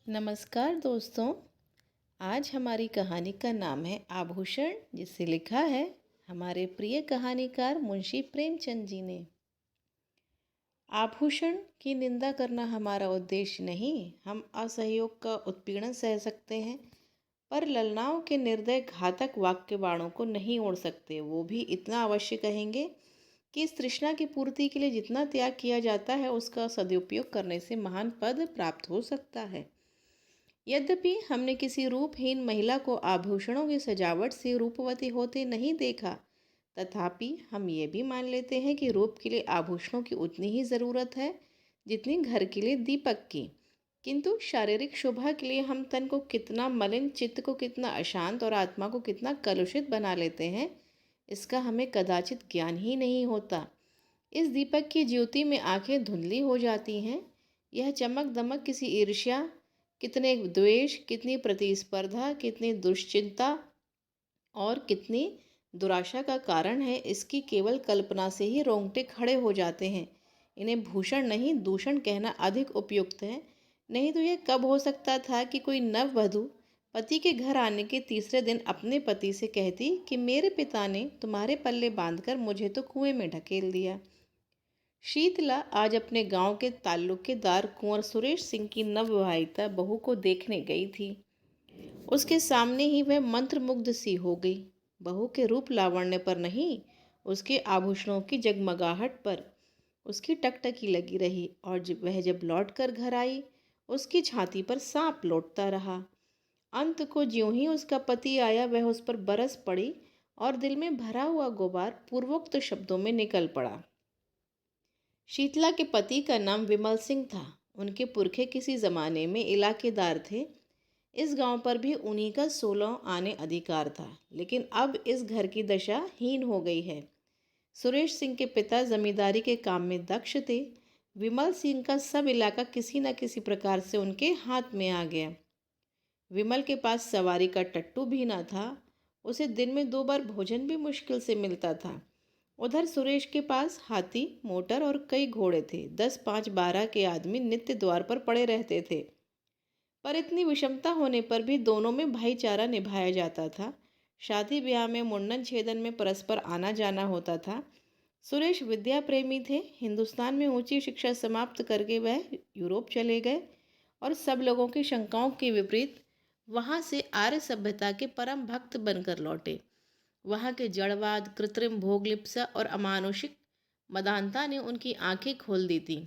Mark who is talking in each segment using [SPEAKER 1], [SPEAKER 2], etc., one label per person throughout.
[SPEAKER 1] नमस्कार दोस्तों। आज हमारी कहानी का नाम है आभूषण, जिसे लिखा है हमारे प्रिय कहानीकार मुंशी प्रेमचंद जी ने। आभूषण की निंदा करना हमारा उद्देश्य नहीं। हम असहयोग का उत्पीड़न सह सकते हैं, पर ललनाओं के निर्दय घातक वाक्य बाणों को नहीं ओढ़ सकते। वो भी इतना अवश्य कहेंगे कि इस तृष्णा की पूर्ति के लिए जितना त्याग किया जाता है, उसका सदुपयोग करने से महान पद प्राप्त हो सकता है। यद्यपि हमने किसी रूपहीन महिला को आभूषणों की सजावट से रूपवती होते नहीं देखा, तथापि हम ये भी मान लेते हैं कि रूप के लिए आभूषणों की उतनी ही ज़रूरत है जितनी घर के लिए दीपक की। किंतु शारीरिक शोभा के लिए हम तन को कितना मलिन, चित्त को कितना अशांत और आत्मा को कितना कलुषित बना लेते हैं, इसका हमें कदाचित ज्ञान ही नहीं होता। इस दीपक की ज्योति में आंखें धुंधली हो जाती हैं। यह चमक दमक किसी ईर्ष्या, कितने द्वेष, कितनी प्रतिस्पर्धा, कितनी दुश्चिंता और कितनी दुराशा का कारण है, इसकी केवल कल्पना से ही रोंगटे खड़े हो जाते हैं। इन्हें भूषण नहीं, दूषण कहना अधिक उपयुक्त है। नहीं तो यह कब हो सकता था कि कोई नववधू पति के घर आने के तीसरे दिन अपने पति से कहती कि मेरे पिता ने तुम्हारे पल्ले बांधकर मुझे तो कुएं में ढकेल दिया। शीतला आज अपने गांव के ताल्लुकेदार कुंवर सुरेश सिंह की नवविवाहिता बहू को देखने गई थी। उसके सामने ही वह मंत्रमुग्ध सी हो गई। बहू के रूप लावण्य पर नहीं, उसके आभूषणों की जगमगाहट पर उसकी टकटकी लगी रही। और जब लौट कर घर आई, उसकी छाती पर सांप लौटता रहा। अंत को ज्यों ही उसका पति आया, वह उस पर बरस पड़ी और दिल में भरा हुआ गुबार पूर्वोक्त शब्दों में निकल पड़ा। शीतला के पति का नाम विमल सिंह था। उनके पुरखे किसी ज़माने में इलाकेदार थे। इस गांव पर भी उन्हीं का 16 आने अधिकार था, लेकिन अब इस घर की दशा हीन हो गई है। सुरेश सिंह के पिता जमींदारी के काम में दक्ष थे। विमल सिंह का सब इलाका किसी न किसी प्रकार से उनके हाथ में आ गया। विमल के पास सवारी का टट्टू भी न था। उसे दिन में 2 बार भोजन भी मुश्किल से मिलता था। उधर सुरेश के पास हाथी, मोटर और कई घोड़े थे। 10, 5, 12 के आदमी नित्य द्वार पर पड़े रहते थे। पर इतनी विषमता होने पर भी दोनों में भाईचारा निभाया जाता था। शादी ब्याह में, मुंडन छेदन में परस्पर आना जाना होता था। सुरेश विद्या प्रेमी थे। हिंदुस्तान में ऊंची शिक्षा समाप्त करके वह यूरोप चले गए और सब लोगों की शंकाओं के विपरीत वहाँ से आर्य सभ्यता के परम भक्त बनकर लौटे। वहाँ के जड़वाद, कृत्रिम भोगलिप्सा और अमानुषिक मदानता ने उनकी आंखें खोल दी थी।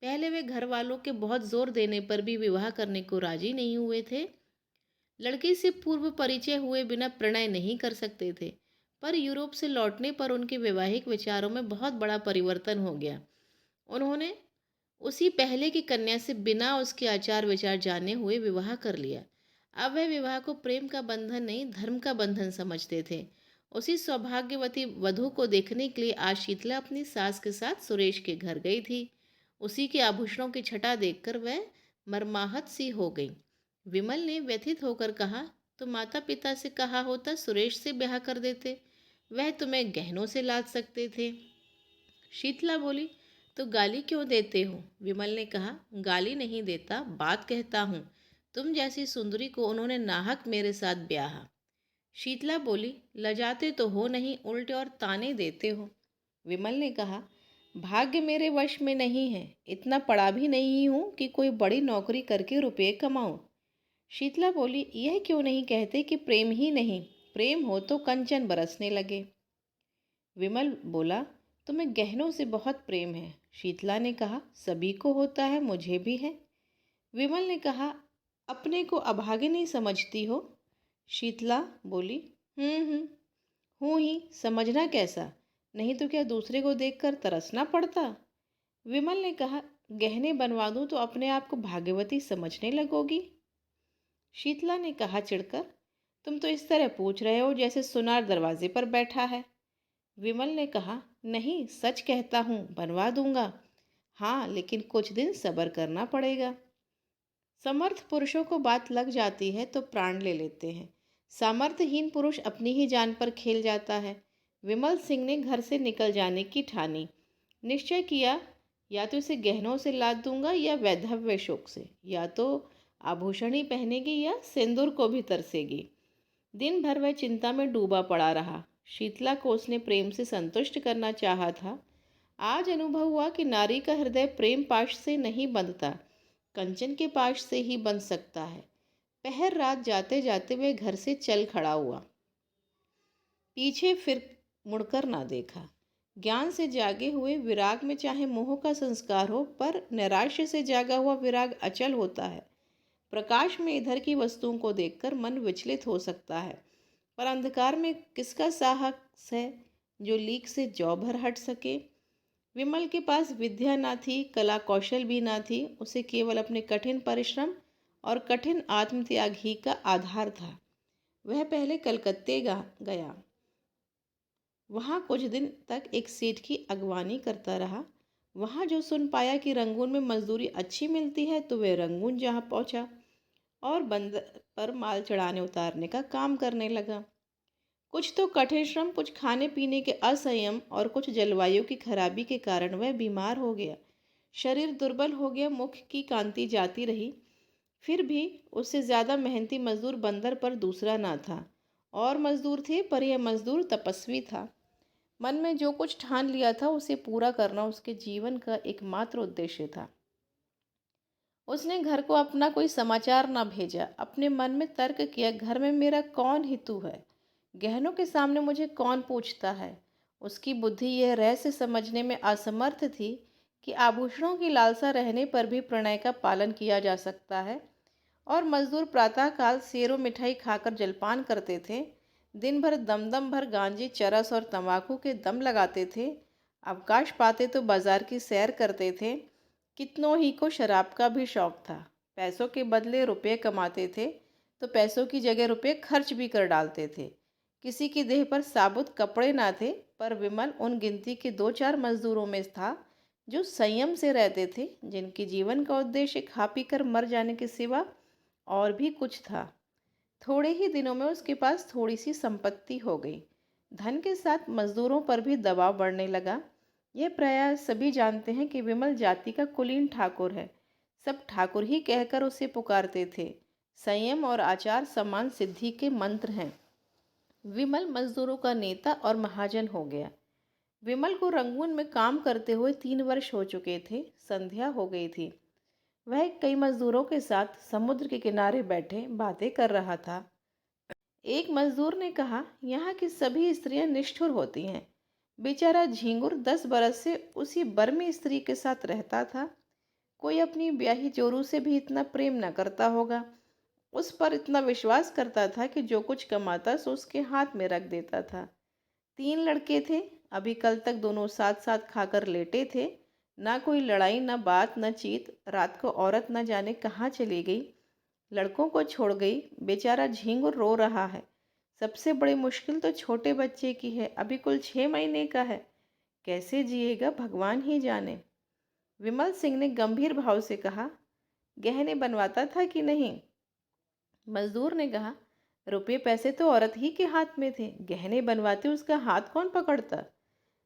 [SPEAKER 1] पहले वे घर वालों के बहुत जोर देने पर भी विवाह करने को राजी नहीं हुए थे। लड़की से पूर्व परिचय हुए बिना प्रणय नहीं कर सकते थे। पर यूरोप से लौटने पर उनके वैवाहिक विचारों में बहुत बड़ा परिवर्तन हो गया। उन्होंने उसी पहले की कन्या से बिना उसके आचार विचार जाने हुए विवाह कर लिया। अब वह विवाह को प्रेम का बंधन नहीं, धर्म का बंधन समझते थे। उसी सौभाग्यवती वधू को देखने के लिए आज शीतला अपनी सास के साथ सुरेश के घर गई थी। उसी के आभूषणों की छटा देखकर वह मर्माहत सी हो गई। विमल ने व्यथित होकर कहा, तो माता पिता से कहा होता सुरेश से ब्याह कर देते, वह तुम्हें गहनों से लाद सकते थे। शीतला बोली, तो गाली क्यों देते हो? विमल ने कहा, गाली नहीं देता, बात कहता हूँ। तुम जैसी सुंदरी को उन्होंने नाहक मेरे साथ ब्याहा। शीतला बोली, लजाते तो हो नहीं, उल्टे और ताने देते हो। विमल ने कहा, भाग्य मेरे वश में नहीं है। इतना पढ़ा भी नहीं हूँ कि कोई बड़ी नौकरी करके रुपये कमाऊँ। शीतला बोली, यह क्यों नहीं कहते कि प्रेम ही नहीं, प्रेम हो तो कंचन बरसने लगे। विमल बोला, तुम्हें गहनों से बहुत प्रेम है। शीतला ने कहा, सभी को होता है, मुझे भी है। विमल ने कहा, अपने को अभागिनी समझती हो? शीतला बोली, हूँ ही, समझना कैसा? नहीं तो क्या दूसरे को देखकर तरसना पड़ता? विमल ने कहा, गहने बनवा दूँ तो अपने आप को भाग्यवती समझने लगोगी। शीतला ने कहा चिढ़कर, तुम तो इस तरह पूछ रहे हो जैसे सुनार दरवाजे पर बैठा है। विमल ने कहा, नहीं, सच कहता हूँ, बनवा दूंगा। हाँ, लेकिन कुछ दिन सब्र करना पड़ेगा। समर्थ पुरुषों को बात लग जाती है तो प्राण ले लेते हैं। सामर्थ्यहीन पुरुष अपनी ही जान पर खेल जाता है। विमल सिंह ने घर से निकल जाने की ठानी। निश्चय किया, या तो इसे गहनों से लाद दूंगा या वैधव्य शोक से, या तो आभूषण ही पहनेगी या सिंदूर को भी तरसेगी। दिन भर वह चिंता में डूबा पड़ा रहा। शीतला को उसने प्रेम से संतुष्ट करना चाहा था। आज अनुभव हुआ कि नारी का हृदय प्रेम पाश से नहीं बंधता, कंचन के पाश से ही बंध सकता है। पहर रात जाते जाते वह घर से चल खड़ा हुआ, पीछे फिर मुड़कर ना देखा। ज्ञान से जागे हुए विराग में चाहे मोह का संस्कार हो, पर नैराश्य से जागा हुआ विराग अचल होता है। प्रकाश में इधर की वस्तुओं को देखकर मन विचलित हो सकता है, पर अंधकार में किसका साहस है जो लीक से जौ भर हट सके। विमल के पास विद्या ना थी, कला कौशल भी ना थी। उसे केवल अपने कठिन परिश्रम और कठिन आत्मत्याग ही का आधार था। वह पहले कलकत्ते गया। वहाँ कुछ दिन तक एक सेठ की अगवानी करता रहा। वहाँ जो सुन पाया कि रंगून में मजदूरी अच्छी मिलती है, तो वह रंगून जहाँ पहुँचा और बंदर पर माल चढ़ाने उतारने का काम करने लगा। कुछ तो कठिन श्रम, कुछ खाने पीने के असंयम और कुछ जलवायु की खराबी के कारण वह बीमार हो गया। शरीर दुर्बल हो गया, मुख की कांति जाती रही। फिर भी उससे ज़्यादा मेहनती मजदूर बंदर पर दूसरा ना था। और मजदूर थे, पर यह मजदूर तपस्वी था। मन में जो कुछ ठान लिया था उसे पूरा करना उसके जीवन का एकमात्र उद्देश्य था। उसने घर को अपना कोई समाचार ना भेजा। अपने मन में तर्क किया, घर में मेरा कौन हितू है, गहनों के सामने मुझे कौन पूछता है। उसकी बुद्धि यह रहस्य समझने में असमर्थ थी कि आभूषणों की लालसा रहने पर भी प्रणय का पालन किया जा सकता है। और मजदूर प्रातःकाल सेरो मिठाई खाकर जलपान करते थे, दिन भर दम भर गांजे, चरस और तंबाकू के दम लगाते थे। अवकाश पाते तो बाजार की सैर करते थे। कितनों ही को शराब का भी शौक था। पैसों के बदले रुपए कमाते थे, तो पैसों की जगह रुपए खर्च भी कर डालते थे। किसी की देह पर साबुत कपड़े ना थे, पर विमल उन गिनती के 2-4 मजदूरों में था जो संयम से रहते थे, जिनके जीवन का उद्देश्य खा पी कर मर जाने के सिवा और भी कुछ था। थोड़े ही दिनों में उसके पास थोड़ी सी संपत्ति हो गई। धन के साथ मजदूरों पर भी दबाव बढ़ने लगा। यह प्राय सभी जानते हैं कि विमल जाति का कुलीन ठाकुर है। सब ठाकुर ही कहकर उसे पुकारते थे। संयम और आचार सम्मान सिद्धि के मंत्र हैं। विमल मजदूरों का नेता और महाजन हो गया। विमल को रंगून में काम करते हुए 3 वर्ष हो चुके थे। संध्या हो गई थी। वह कई मजदूरों के साथ समुद्र के किनारे बैठे बातें कर रहा था। एक मजदूर ने कहा, यहाँ की सभी स्त्रियां निष्ठुर होती हैं। बेचारा झींगुर 10 बरस से उसी बर्मी स्त्री के साथ रहता था। कोई अपनी ब्याही जोरू से भी इतना प्रेम न करता होगा। उस पर इतना विश्वास करता था कि जो कुछ कमाता सो उसके हाथ में रख देता था। 3 लड़के थे। अभी कल तक दोनों साथ साथ खाकर लेटे थे। ना कोई लड़ाई, ना बात, न चीत। रात को औरत न जाने कहाँ चली गई, लड़कों को छोड़ गई। बेचारा झींगुर रो रहा है। सबसे बड़ी मुश्किल तो छोटे बच्चे की है, अभी कुल 6 महीने का है। कैसे जिएगा भगवान ही जाने। विमल सिंह ने गंभीर भाव से कहा, गहने बनवाता था कि नहीं? मजदूर ने कहा, रुपये पैसे तो औरत ही के हाथ में थे, गहने बनवाते उसका हाथ कौन पकड़ता।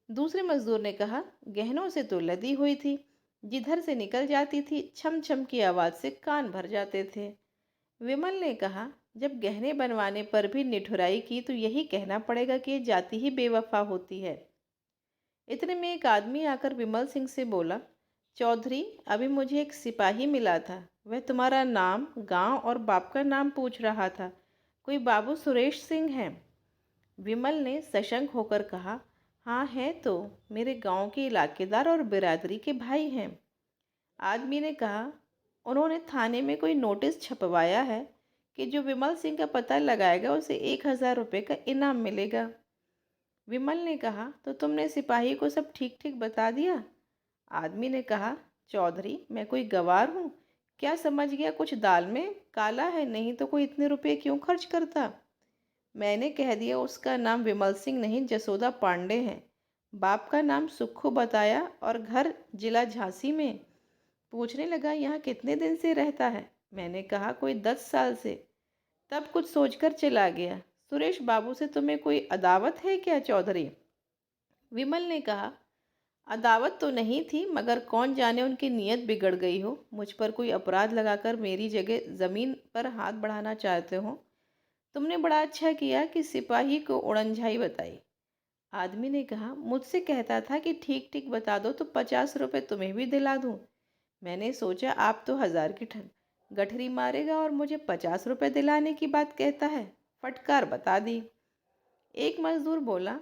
[SPEAKER 1] दूसरे मजदूर ने कहा, गहनों से तो लदी हुई थी, जिधर से निकल जाती थी छम छम की आवाज़ से कान भर जाते थे। विमल ने कहा, जब गहने बनवाने पर भी निठुराई की तो यही कहना पड़ेगा कि ये जाति ही बेवफा होती है। इतने में एक आदमी आकर विमल सिंह से बोला, चौधरी, अभी मुझे एक सिपाही मिला था। वह तुम्हारा नाम, गांव और बाप का नाम पूछ रहा था। कोई बाबू सुरेश सिंह हैं? विमल ने सशंक होकर कहा, हाँ है तो, मेरे गांव के इलाकेदार और बिरादरी के भाई हैं। आदमी ने कहा, उन्होंने थाने में कोई नोटिस छपवाया है कि जो विमल सिंह का पता लगाएगा उसे 1000 रुपये का इनाम मिलेगा। विमल ने कहा, तो तुमने सिपाही को सब ठीक ठीक बता दिया? आदमी ने कहा, चौधरी, मैं कोई गवार हूँ? क्या समझ गया कुछ दाल में काला है, नहीं तो कोई इतने रुपए क्यों खर्च करता। मैंने कह दिया उसका नाम विमल सिंह नहीं, जसोदा पांडे है। बाप का नाम सुक्खू बताया और घर जिला झांसी में। पूछने लगा, यहाँ कितने दिन से रहता है? मैंने कहा, कोई 10 साल से। तब कुछ सोचकर चला गया। सुरेश बाबू से तुम्हें कोई अदावत है क्या चौधरी? विमल ने कहा, अदावत तो नहीं थी, मगर कौन जाने उनकी नीयत बिगड़ गई हो, मुझ पर कोई अपराध लगाकर मेरी जगह ज़मीन पर हाथ बढ़ाना चाहते हो। तुमने बड़ा अच्छा किया कि सिपाही को उड़नझाई बताई। आदमी ने कहा, मुझसे कहता था कि ठीक ठीक बता दो तो 50 रुपए तुम्हें भी दिला दूं। मैंने सोचा आप तो 1000 की गठरी मारेगा और मुझे 50 रुपए दिलाने की बात कहता है। फटकार बता दी। एक मजदूर बोला,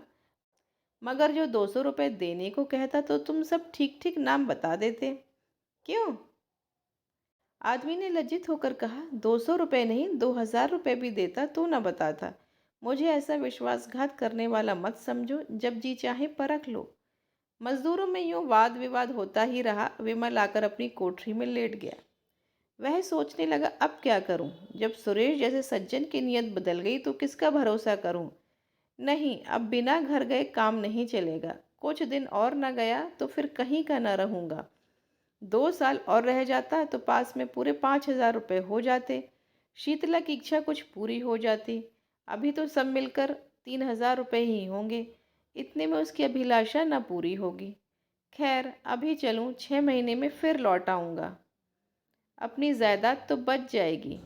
[SPEAKER 1] मगर जो 200 रुपए देने को कहता तो तुम सब ठीक ठीक नाम बता देते। क्यों? आदमी ने लज्जित होकर कहा, 200 रुपए नहीं, 2000 रुपए भी देता तो न बताता। मुझे ऐसा विश्वासघात करने वाला मत समझो, जब जी चाहे परख लो। मजदूरों में यूं वाद विवाद होता ही रहा। विमल आकर अपनी कोठरी में लेट गया। वह सोचने लगा, अब क्या करूं? जब सुरेश जैसे सज्जन की नीयत बदल गई तो किसका भरोसा करूं? नहीं, अब बिना घर गए काम नहीं चलेगा। कुछ दिन और न गया तो फिर कहीं का न रहूंगा। 2 साल और रह जाता तो पास में पूरे 5000 रुपये हो जाते। शीतला की इच्छा कुछ पूरी हो जाती। अभी तो सब मिलकर 3000 रुपये ही होंगे। इतने में उसकी अभिलाषा न पूरी होगी। खैर, अभी चलूं, 6 महीने में फिर लौट आऊंगा। अपनी जायदाद तो बच जाएगी।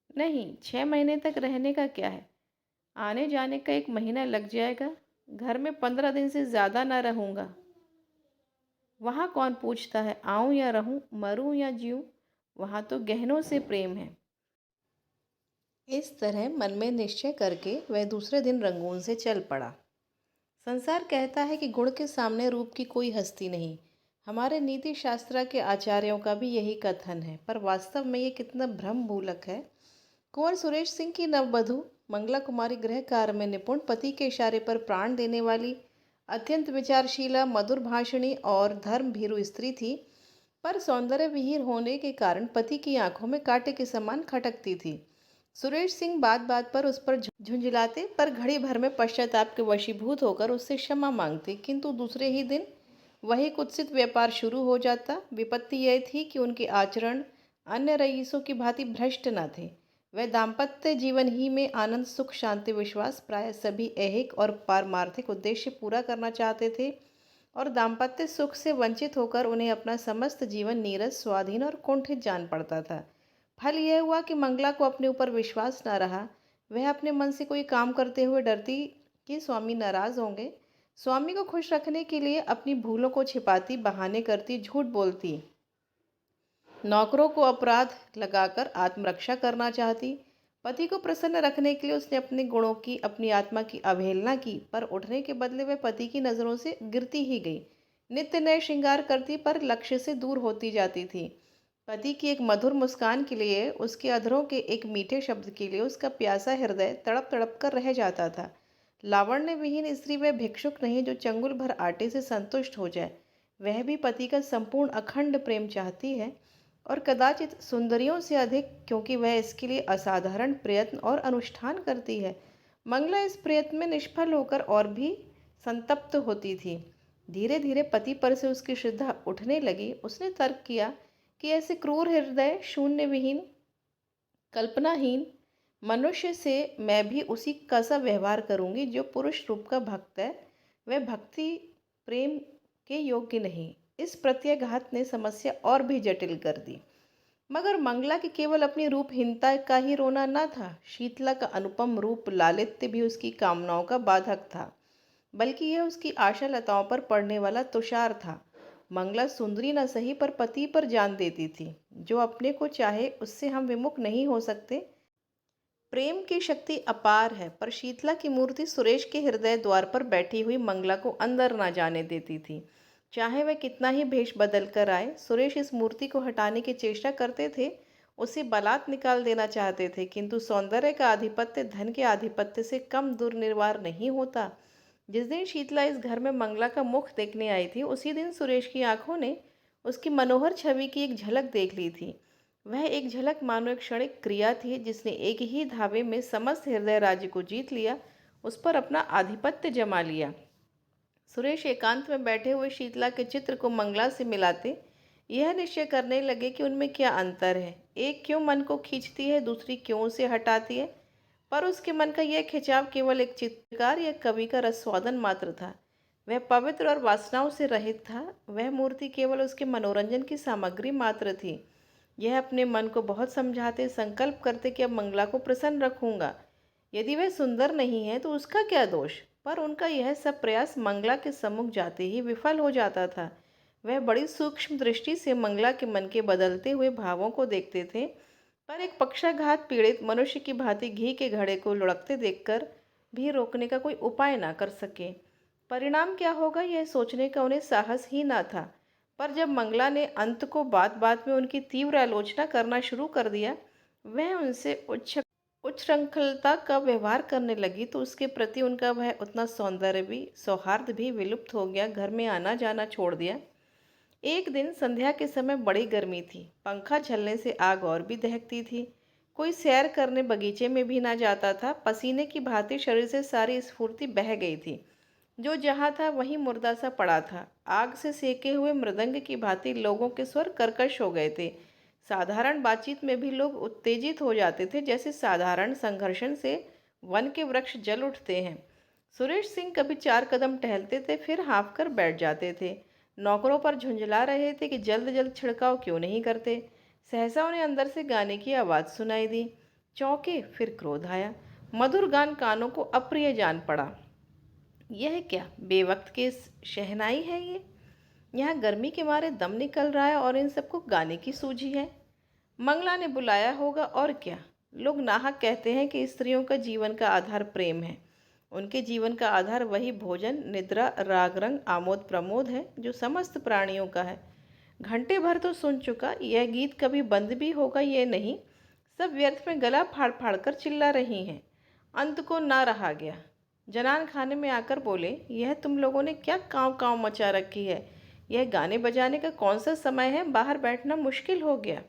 [SPEAKER 1] नहीं, 6 महीने तक रहने का क्या है? आने जाने का 1 महीना लग जाएगा। घर में 15 दिन से ज़्यादा ना रहूंगा। वहाँ कौन पूछता है आऊं या रहूं, मरूं या जीऊं। वहाँ तो गहनों से प्रेम है। इस तरह मन में निश्चय करके वह दूसरे दिन रंगून से चल पड़ा। संसार कहता है कि गुण के सामने रूप की कोई हस्ती नहीं। हमारे नीति शास्त्र के आचार्यों का भी यही कथन है, पर वास्तव में ये कितना भ्रम मूलक है। कुंवर सुरेश सिंह की नववधु मंगला कुमारी गृह कार्य में निपुण, पति के इशारे पर प्राण देने वाली, अत्यंत विचारशीला, मधुर भाषिणी और धर्म भीरु स्त्री थी, पर सौंदर्य विहीन होने के कारण पति की आंखों में कांटे के समान खटकती थी। सुरेश सिंह बात बात पर उस पर झुंझलाते, पर घड़ी भर में पश्चाताप के वशीभूत होकर उससे क्षमा मांगते, किंतु दूसरे ही दिन वही कुत्सित व्यापार शुरू हो जाता। विपत्ति यह थी कि उनके आचरण अन्य रईसों की भांति भ्रष्ट न थे। वह दाम्पत्य जीवन ही में आनंद, सुख, शांति, विश्वास, प्राय सभी ऐहिक और पारमार्थिक उद्देश्य पूरा करना चाहते थे, और दाम्पत्य सुख से वंचित होकर उन्हें अपना समस्त जीवन नीरस, स्वाधीन और कुंठित जान पड़ता था। फल यह हुआ कि मंगला को अपने ऊपर विश्वास न रहा। वह अपने मन से कोई काम करते हुए डरती कि स्वामी नाराज होंगे। स्वामी को खुश रखने के लिए अपनी भूलों को छिपाती, बहाने करती, झूठ बोलती, नौकरों को अपराध लगाकर आत्मरक्षा करना चाहती। पति को प्रसन्न रखने के लिए उसने अपने गुणों की, अपनी आत्मा की अवहेलना की, पर उठने के बदले वह पति की नज़रों से गिरती ही गई। नित्य नए श्रृंगार करती, पर लक्ष्य से दूर होती जाती थी। पति की एक मधुर मुस्कान के लिए, उसके अधरों के एक मीठे शब्द के लिए उसका प्यासा हृदय तड़प तड़प कर रह जाता था। लावण्य विहीन स्त्री वह भिक्षुक नहीं जो चंगुल भर आटे से संतुष्ट हो जाए। वह भी पति का संपूर्ण अखंड प्रेम चाहती है, और कदाचित सुंदरियों से अधिक, क्योंकि वह इसके लिए असाधारण प्रयत्न और अनुष्ठान करती है। मंगला इस प्रयत्न में निष्फल होकर और भी संतप्त होती थी। धीरे धीरे पति पर से उसकी श्रद्धा उठने लगी। उसने तर्क किया कि ऐसे क्रूर हृदय शून्य विहीन, कल्पनाहीन मनुष्य से मैं भी उसी का सा व्यवहार करूंगी जो पुरुष रूप का भक्त है। वह भक्ति प्रेम के योग्य नहीं। इस प्रत्ययघात ने समस्या और भी जटिल कर दी। मगर मंगला की केवल अपनी रूपहीनता का ही रोना न था। शीतला का अनुपम रूप लालित्य भी उसकी कामनाओं का बाधक था, बल्कि यह उसकी आशा लताओं पर पड़ने वाला तुषार था। मंगला सुंदरी न सही, पर पति पर जान देती थी। जो अपने को चाहे उससे हम विमुख नहीं हो सकते। प्रेम की शक्ति अपार है, पर शीतला की मूर्ति सुरेश के हृदय द्वार पर बैठी हुई मंगला को अंदर ना जाने देती थी। चाहे वह कितना ही भेष बदल कर आए, सुरेश इस मूर्ति को हटाने की चेष्टा करते थे, उसे बलात् निकाल देना चाहते थे, किंतु सौंदर्य का आधिपत्य धन के आधिपत्य से कम दुर्निवार नहीं होता। जिस दिन शीतला इस घर में मंगला का मुख देखने आई थी, उसी दिन सुरेश की आंखों ने उसकी मनोहर छवि की एक झलक देख ली थी। वह एक झलक मानो एक क्षणिक क्रिया थी, जिसने एक ही धावे में समस्त हृदय राज्य को जीत लिया, उस पर अपना आधिपत्य जमा लिया। सुरेश एकांत में बैठे हुए शीतला के चित्र को मंगला से मिलाते यह निश्चय करने लगे कि उनमें क्या अंतर है। एक क्यों मन को खींचती है, दूसरी क्यों उसे हटाती है। पर उसके मन का यह खिंचाव केवल एक चित्रकार या कवि का रसस्वादन मात्र था। वह पवित्र और वासनाओं से रहित था। वह मूर्ति केवल उसके मनोरंजन की सामग्री मात्र थी। यह अपने मन को बहुत समझाते, संकल्प करते कि अब मंगला को प्रसन्न रखूंगा। यदि वह सुंदर नहीं है तो उसका क्या दोष। पर उनका यह सब प्रयास मंगला के सम्मुख जाते ही विफल हो जाता था। वह बड़ी सूक्ष्म दृष्टि से मंगला के मन के बदलते हुए भावों को देखते थे, पर एक पक्षाघात पीड़ित मनुष्य की भांति घी के घड़े को लुढ़कते देखकर भी रोकने का कोई उपाय ना कर सके। परिणाम क्या होगा यह सोचने का उन्हें साहस ही ना था। पर जब मंगला ने अंत को बात बात में उनकी तीव्र आलोचना करना शुरू कर दिया, वह उनसे उच्छृंखलता का व्यवहार करने लगी, तो उसके प्रति उनका वह उतना सौंदर्य भी, सौहार्द भी विलुप्त हो गया। घर में आना जाना छोड़ दिया। एक दिन संध्या के समय बड़ी गर्मी थी। पंखा झलने से आग और भी दहकती थी। कोई सैर करने बगीचे में भी ना जाता था। पसीने की भांति शरीर से सारी स्फूर्ति बह गई थी। जो जहाँ था वहीं मुर्दा सा पड़ा था। आग से सेके हुए मृदंग की भांति लोगों के स्वर कर्कश हो गए थे। साधारण बातचीत में भी लोग उत्तेजित हो जाते थे, जैसे साधारण संघर्षण से वन के वृक्ष जल उठते हैं। सुरेश सिंह कभी 4 कदम टहलते थे, फिर हाँफ कर बैठ जाते थे। नौकरों पर झुंझला रहे थे कि जल्द जल्द छिड़काव क्यों नहीं करते। सहसा उन्हें अंदर से गाने की आवाज़ सुनाई दी। चौंके, फिर क्रोध आया। मधुर गान कानों को अप्रिय जान पड़ा। यह क्या बेवक्त के शहनाई है ये। यहाँ गर्मी के मारे दम निकल रहा है और इन सबको गाने की सूझी है। मंगला ने बुलाया होगा और क्या। लोग नाहक कहते हैं कि स्त्रियों का जीवन का आधार प्रेम है। उनके जीवन का आधार वही भोजन, निद्रा, राग रंग, आमोद प्रमोद है जो समस्त प्राणियों का है। घंटे भर तो सुन चुका, यह गीत कभी बंद भी होगा ये नहीं। सब व्यर्थ में गला फाड़ फाड़ कर चिल्ला रही हैं। अंत को ना रहा गया। जनान खाने में आकर बोले, यह तुम लोगों ने क्या कांव कांव मचा रखी है। यह गाने बजाने का कौन सा समय है, बाहर बैठना मुश्किल हो गया।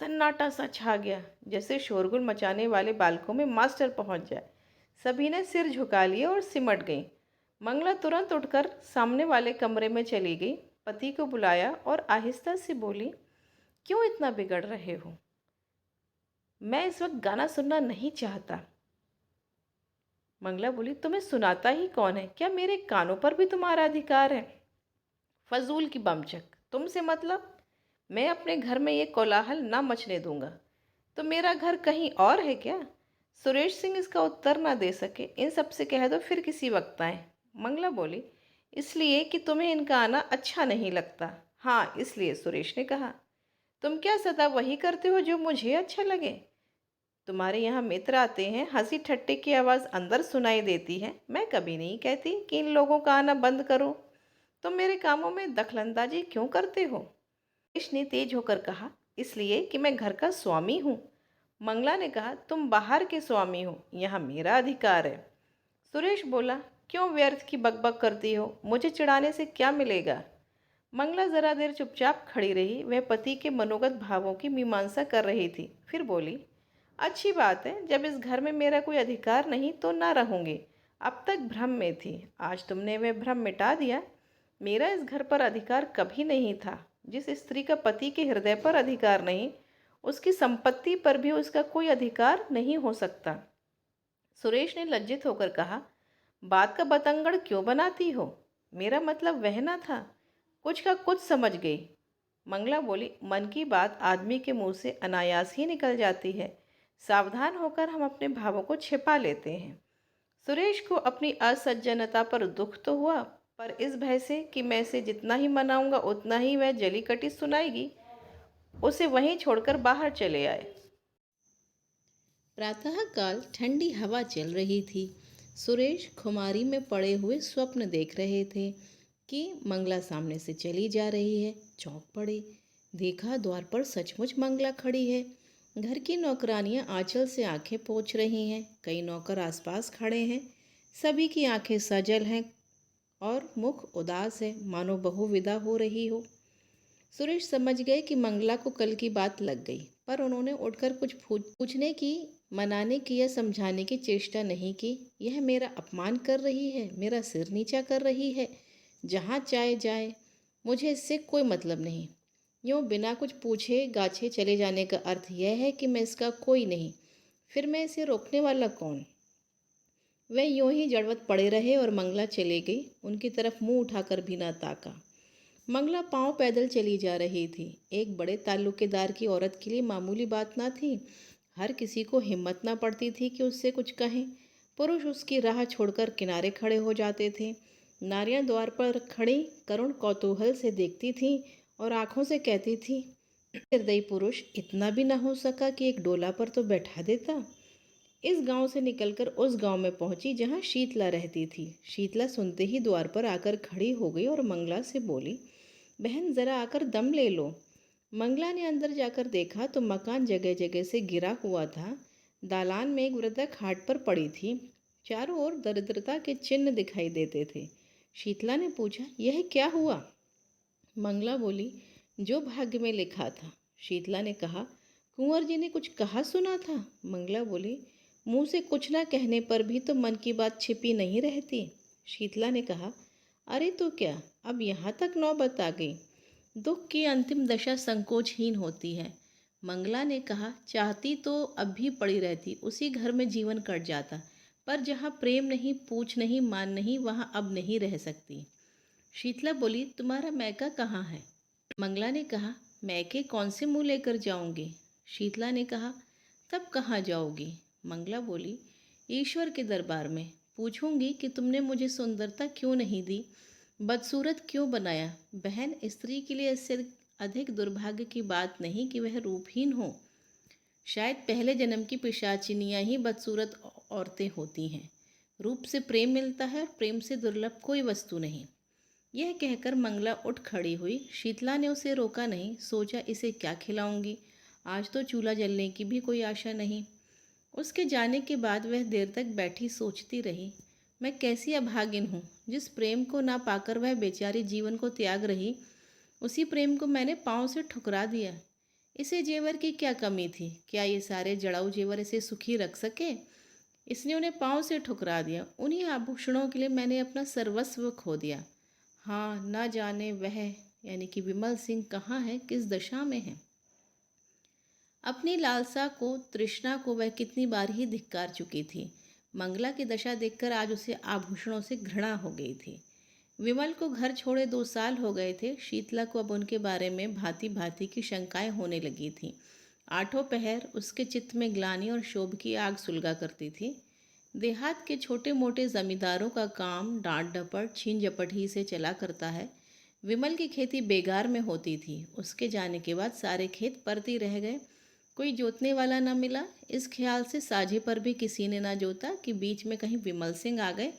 [SPEAKER 1] सन्नाटा सा छा गया, जैसे शोरगुल मचाने वाले बालकों में मास्टर पहुंच जाए। सभी ने सिर झुका लिए और सिमट गई। मंगला तुरंत उठकर सामने वाले कमरे में चली गई, पति को बुलाया और आहिस्ता से बोली, क्यों इतना बिगड़ रहे हो। मैं इस वक्त गाना सुनना नहीं चाहता। मंगला बोली, तुम्हें सुनाता ही कौन है। क्या मेरे कानों पर भी तुम्हारा अधिकार है। फजूल की बमचक, तुमसे मतलब। मैं अपने घर में ये कोलाहल ना मचने दूंगा। तो मेरा घर कहीं और है क्या। सुरेश सिंह इसका उत्तर ना दे सके। इन सब से कह दो फिर किसी वक्त आए। मंगला बोली, इसलिए कि तुम्हें इनका आना अच्छा नहीं लगता। हाँ इसलिए, सुरेश ने कहा। तुम क्या सदा वही करते हो जो मुझे अच्छा लगे। तुम्हारे यहाँ मित्र आते हैं, हंसी ठट्टे की आवाज़ अंदर सुनाई देती है। मैं कभी नहीं कहती कि इन लोगों का आना बंद करो। तुम मेरे कामों में दखलंदाजी क्यों करते हो। सुरेश ने तेज होकर कहा, इसलिए कि मैं घर का स्वामी हूँ। मंगला ने कहा, तुम बाहर के स्वामी हो, यहाँ मेरा अधिकार है। सुरेश बोला, क्यों व्यर्थ की बकबक करती हो, मुझे चिढ़ाने से क्या मिलेगा। मंगला जरा देर चुपचाप खड़ी रही। वह पति के मनोगत भावों की मीमांसा कर रही थी। फिर बोली, अच्छी बात है, जब इस घर में मेरा कोई अधिकार नहीं तो ना रहूँगी। अब तक भ्रम में थी, आज तुमने वह भ्रम मिटा दिया। मेरा इस घर पर अधिकार कभी नहीं था। जिस स्त्री का पति के हृदय पर अधिकार नहीं, उसकी संपत्ति पर भी उसका कोई अधिकार नहीं हो सकता। सुरेश ने लज्जित होकर कहा, बात का बतंगड़ क्यों बनाती हो। मेरा मतलब वह ना था। कुछ का कुछ समझ गई। मंगला बोली, मन की बात आदमी के मुंह से अनायास ही निकल जाती है। सावधान होकर हम अपने भावों को छिपा लेते हैं। सुरेश को अपनी असज्जनता पर दुख तो हुआ, पर इस भय से कि मैं इसे जितना ही मनाऊंगा उतना ही वह जली कटी सुनाएगी, उसे वहीं छोड़कर बाहर चले आए। प्रातःकाल ठंडी हवा चल रही थी। सुरेश खुमारी में पड़े हुए स्वप्न देख रहे थे कि मंगला सामने से चली जा रही है। चौंक पड़े। देखा, द्वार पर सचमुच मंगला खड़ी है। घर की नौकरानियां आंचल से आंखें पोंछ रही हैं। कई नौकर आसपास खड़े हैं। सभी की आंखें सजल हैं और मुख उदास है, मानो बहू विदा हो रही हो। सुरेश समझ गए कि मंगला को कल की बात लग गई, पर उन्होंने उठकर कुछ पूछने की, मनाने की या समझाने की चेष्टा नहीं की। यह मेरा अपमान कर रही है, मेरा सिर नीचा कर रही है। जहाँ चाहे जाए, मुझे इससे कोई मतलब नहीं। यूँ बिना कुछ पूछे गाछे चले जाने का अर्थ यह है कि मैं इसका कोई नहीं। फिर मैं इसे रोकने वाला कौन। वे यूं ही जड़वत पड़े रहे और मंगला चले गई, उनकी तरफ मुंह उठाकर भी न ताका। मंगला पांव पैदल चली जा रही थी। एक बड़े ताल्लुकेदार की औरत के लिए मामूली बात ना थी। हर किसी को हिम्मत ना पड़ती थी कि उससे कुछ कहें। पुरुष उसकी राह छोड़कर किनारे खड़े हो जाते थे। नारियां द्वार पर खड़ी करुण कौतूहल से देखती थीं और आंखों से कहती थी, निर्दयी पुरुष, इतना भी ना हो सका कि एक डोला पर तो बैठा देता। इस गांव से निकलकर उस गांव में पहुंची जहां शीतला रहती थी। शीतला सुनते ही द्वार पर आकर खड़ी हो गई और मंगला से बोली, बहन जरा आकर दम ले लो। मंगला ने अंदर जाकर देखा तो मकान जगह जगह से गिरा हुआ था। दालान में एक वृद्धा खाट पर पड़ी थी। चारों ओर दरिद्रता के चिन्ह दिखाई देते थे। शीतला ने पूछा, यह क्या हुआ? मंगला बोली, जो भाग्य में लिखा था। शीतला ने कहा, कुंवर जी ने कुछ कहा सुना था? मंगला बोली, मुंह से कुछ ना कहने पर भी तो मन की बात छिपी नहीं रहती। शीतला ने कहा, अरे तो क्या, अब यहाँ तक नौबत आ गई। दुख की अंतिम दशा संकोचहीन होती है। मंगला ने कहा, चाहती तो अब भी पड़ी रहती, उसी घर में जीवन कट जाता, पर जहाँ प्रेम नहीं, पूछ नहीं, मान नहीं, वहाँ अब नहीं रह सकती। शीतला बोली, तुम्हारा मैका कहाँ है? मंगला ने कहा, मैके कौन से मुंह लेकर जाऊंगी? शीतला ने कहा, तब कहाँ जाओगी? मंगला बोली, ईश्वर के दरबार में पूछूंगी कि तुमने मुझे सुंदरता क्यों नहीं दी, बदसूरत क्यों बनाया। बहन, स्त्री के लिए इससे अधिक दुर्भाग्य की बात नहीं कि वह रूपहीन हो। शायद पहले जन्म की पिशाचिनियां ही बदसूरत औरतें होती हैं। रूप से प्रेम मिलता है और प्रेम से दुर्लभ कोई वस्तु नहीं। यह कहकर मंगला उठ खड़ी हुई। शीतला ने उसे रोका नहीं। सोचा, इसे क्या खिलाऊंगी, आज तो चूल्हा जलने की भी कोई आशा नहीं। उसके जाने के बाद वह देर तक बैठी सोचती रही, मैं कैसी अभागिन हूँ। जिस प्रेम को ना पाकर वह बेचारी जीवन को त्याग रही, उसी प्रेम को मैंने पाँव से ठुकरा दिया। इसे जेवर की क्या कमी थी? क्या ये सारे जड़ाऊ जेवर इसे सुखी रख सके? इसने उन्हें पाँव से ठुकरा दिया। उन्हीं आभूषणों के लिए मैंने अपना सर्वस्व खो दिया। हाँ, ना जाने वह यानी कि विमल सिंह कहाँ है, किस दशा में है। अपनी लालसा को, तृष्णा को वह कितनी बार ही धिक्कार चुकी थी। मंगला की दशा देखकर आज उसे आभूषणों से घृणा हो गई थी। विमल को घर छोड़े 2 साल हो गए थे। शीतला को अब उनके बारे में भांति भांति की शंकाएं होने लगी थीं। आठों पहर उसके चित्त में ग्लानि और शोभ की आग सुलगा करती थी। देहात के छोटे मोटे जमींदारों का काम डांट डपट छीन झपट ही से चला करता है। विमल की खेती बेगार में होती थी। उसके जाने के बाद सारे खेत परती रह गए, कोई जोतने वाला न मिला। इस ख्याल से साझे पर भी किसी ने ना जोता कि बीच में कहीं विमल सिंह आ गए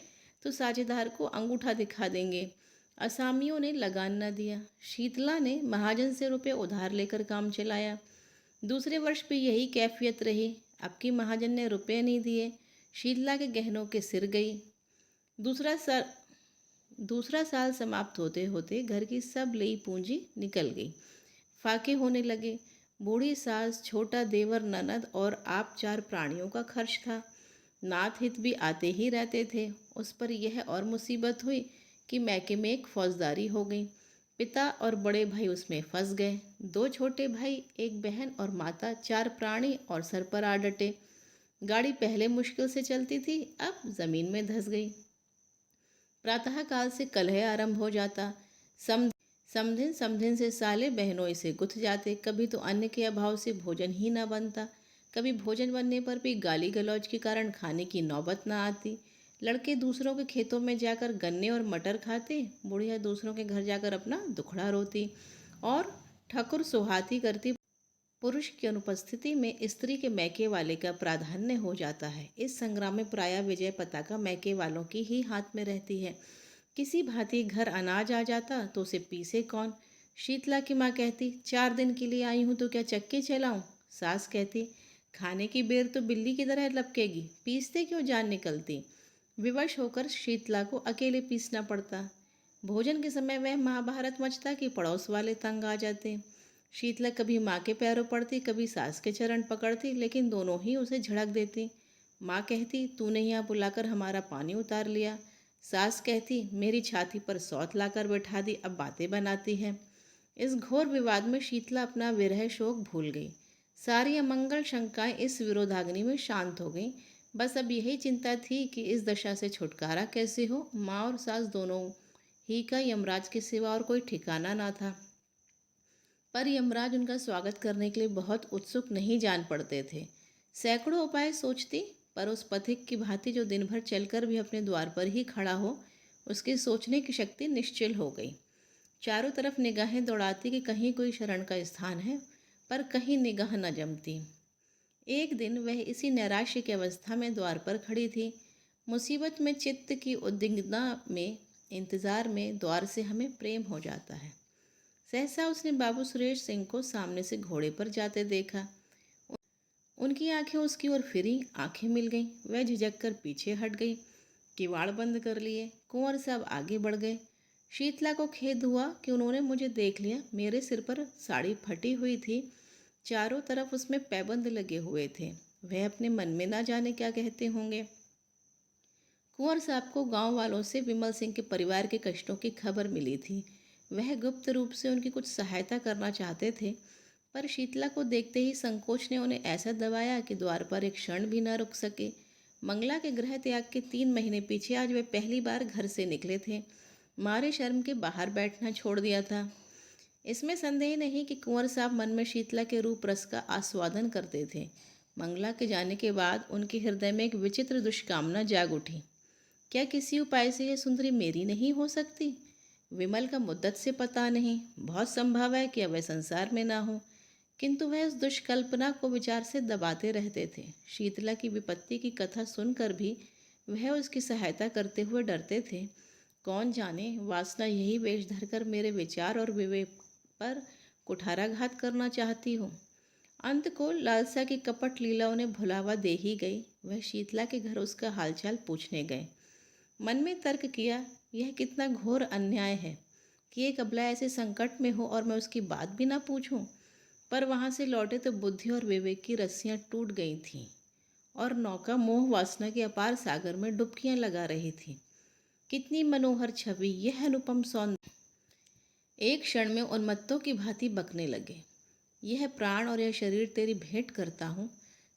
[SPEAKER 1] तो साझेदार को अंगूठा दिखा देंगे। असामियों ने लगान न दिया। शीतला ने महाजन से रुपये उधार लेकर काम चलाया। दूसरे वर्ष भी यही कैफियत रही। अब की महाजन ने रुपये नहीं दिए। शीतला के गहनों के सिर गई। दूसरा साल दूसरा साल समाप्त होते होते घर की सब लई पूंजी निकल गई। फाके होने लगे। बूढ़ी सास, छोटा देवर, ननद और आप 4 प्राणियों का खर्च था। नाथ हित भी आते ही रहते थे। उस पर यह और मुसीबत हुई कि मैके में एक फौजदारी हो गई। पिता और बड़े भाई उसमें फंस गए। 2 छोटे भाई, एक बहन और माता, 4 प्राणी और सर पर आ डटे। गाड़ी पहले मुश्किल से चलती थी, अब जमीन में धंस गई। प्रातःकाल से कलह आरंभ हो जाता। सम समधिन समधिन से साले बहनों से गुथ जाते। कभी तो अन्न के अभाव से भोजन ही न बनता, कभी भोजन बनने पर भी गाली गलौज के कारण खाने की नौबत न आती। लड़के दूसरों के खेतों में जाकर गन्ने और मटर खाते, बुढ़िया दूसरों के घर जाकर अपना दुखड़ा रोती और ठकुर सुहाती करती। पुरुष की अनुपस्थिति में स्त्री के मैके वाले का प्राधान्य हो जाता है। इस संग्राम में प्रायः विजय पताका मैके वालों की ही हाथ में रहती है। किसी भांति घर अनाज आ जाता तो उसे पीसे कौन। शीतला की माँ कहती, 4 दिन के लिए आई हूँ तो क्या चक्की चलाऊं? सास कहती, खाने की बेर तो बिल्ली की तरह लपकेगी, पीसते क्यों जान निकलती। विवश होकर शीतला को अकेले पीसना पड़ता। भोजन के समय वह महाभारत मचता कि पड़ोस वाले तंग आ जाते। शीतला कभी माँ के पैरों पड़ती, कभी सास के चरण पकड़ती, लेकिन दोनों ही उसे झड़क देती। माँ कहती, तूने यहाँ बुलाकर हमारा पानी उतार लिया। सास कहती, मेरी छाती पर सौत लाकर बैठा दी, अब बातें बनाती है। इस घोर विवाद में शीतला अपना विरह शोक भूल गई। सारी अमंगल शंकाएं इस विरोधाग्नि में शांत हो गईं। बस अब यही चिंता थी कि इस दशा से छुटकारा कैसे हो। माँ और सास दोनों ही का यमराज के सिवा और कोई ठिकाना ना था। पर यमराज उनका स्वागत करने के लिए बहुत उत्सुक नहीं जान पड़ते थे। सैकड़ों उपाय सोचती, पर उस पथिक की भांति जो दिन भर चलकर भी अपने द्वार पर ही खड़ा हो, उसकी सोचने की शक्ति निश्चल हो गई। चारों तरफ निगाहें दौड़ाती कि कहीं कोई शरण का स्थान है, पर कहीं निगाह न जमती। एक दिन वह इसी नैराश्य की अवस्था में द्वार पर खड़ी थी। मुसीबत में चित्त की उद्विग्नता में, इंतजार में द्वार से हमें प्रेम हो जाता है। सहसा उसने बाबू सुरेश सिंह को सामने से घोड़े पर जाते देखा। उनकी आंखें उसकी ओर फिरी, आंखें मिल गईं। वह झिझक कर पीछे हट गई, किवाड़ बंद कर लिए। कुंवर साहब आगे बढ़ गए। शीतला को खेद हुआ कि उन्होंने मुझे देख लिया। मेरे सिर पर साड़ी फटी हुई थी, चारों तरफ उसमें पैबंद लगे हुए थे। वह अपने मन में ना जाने क्या कहते होंगे। कुंवर साहब को गांव वालों से विमल सिंह के परिवार के कष्टों की खबर मिली थी। वह गुप्त रूप से उनकी कुछ सहायता करना चाहते थे, पर शीतला को देखते ही संकोच ने उन्हें ऐसा दबाया कि द्वार पर एक क्षण भी न रुक सके। मंगला के गृह त्याग के 3 महीने पीछे आज वे पहली बार घर से निकले थे। मारे शर्म के बाहर बैठना छोड़ दिया था। इसमें संदेह नहीं कि कुंवर साहब मन में शीतला के रूप रस का आस्वादन करते थे। मंगला के जाने के बाद उनके हृदय में एक विचित्र दुष्कामना जाग उठी। क्या किसी उपाय से यह सुंदरी मेरी नहीं हो सकती? विमल का मुद्दत से पता नहीं, बहुत संभव है कि अब वह संसार में ना हो, किंतु वह उस दुष्कल्पना को विचार से दबाते रहते थे। शीतला की विपत्ति की कथा सुनकर भी वह उसकी सहायता करते हुए डरते थे। कौन जाने वासना यही वेश धरकर मेरे विचार और विवेक पर कुठाराघात करना चाहती हो। अंत को लालसा की कपट लीला उन्हें भुलावा दे ही गई। वह शीतला के घर उसका हालचाल पूछने गए। मन में तर्क किया, यह कितना घोर अन्याय है कि एक अबला ऐसे संकट में हो और मैं उसकी बात भी ना पूछूं। पर वहां से लौटे तो बुद्धि और विवेक की रस्सियां टूट गई थीं और नौका मोह वासना के अपार सागर में डुबकियां लगा रही थी। कितनी मनोहर छवि, यह अनुपम सौंदर्य! एक क्षण में उन्मत्तों की भांति बकने लगे। यह प्राण और यह शरीर तेरी भेंट करता हूँ।